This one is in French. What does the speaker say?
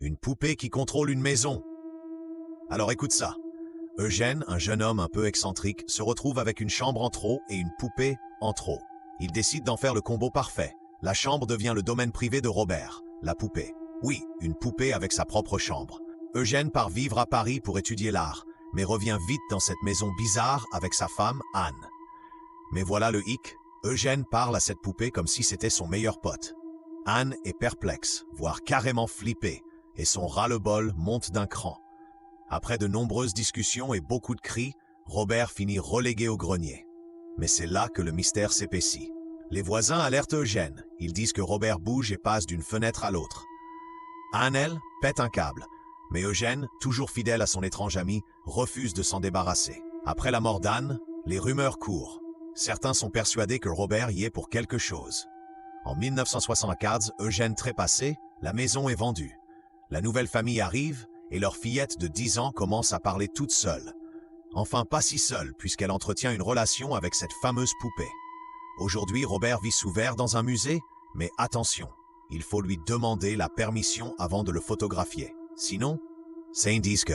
une poupée qui contrôle une maison. Alors écoute ça. Eugène, un jeune homme un peu excentrique, se retrouve avec une chambre en trop et une poupée en trop. Il décide d'en faire le combo parfait. La chambre devient le domaine privé de Robert, la poupée. Oui, une poupée avec sa propre chambre. Eugène part vivre à Paris pour étudier l'art, mais revient vite dans cette maison bizarre avec sa femme, Anne. Mais voilà le hic, Eugène parle à cette poupée comme si c'était son meilleur pote. Anne est perplexe, voire carrément flippée, et son ras-le-bol monte d'un cran. Après de nombreuses discussions et beaucoup de cris, Robert finit relégué au grenier. Mais c'est là que le mystère s'épaissit. Les voisins alertent Eugène. Ils disent que Robert bouge et passe d'une fenêtre à l'autre. Anne, elle, pète un câble. Mais Eugène, toujours fidèle à son étrange ami, refuse de s'en débarrasser. Après la mort d'Anne, les rumeurs courent. Certains sont persuadés que Robert y est pour quelque chose. En 1974, Eugène trépassé, la maison est vendue. La nouvelle famille arrive et leur fillette de 10 ans commence à parler toute seule. Enfin, pas si seule, puisqu'elle entretient une relation avec cette fameuse poupée. Aujourd'hui, Robert vit sous verre dans un musée, mais attention, il faut lui demander la permission avant de le photographier. Sinon, c'est un disque.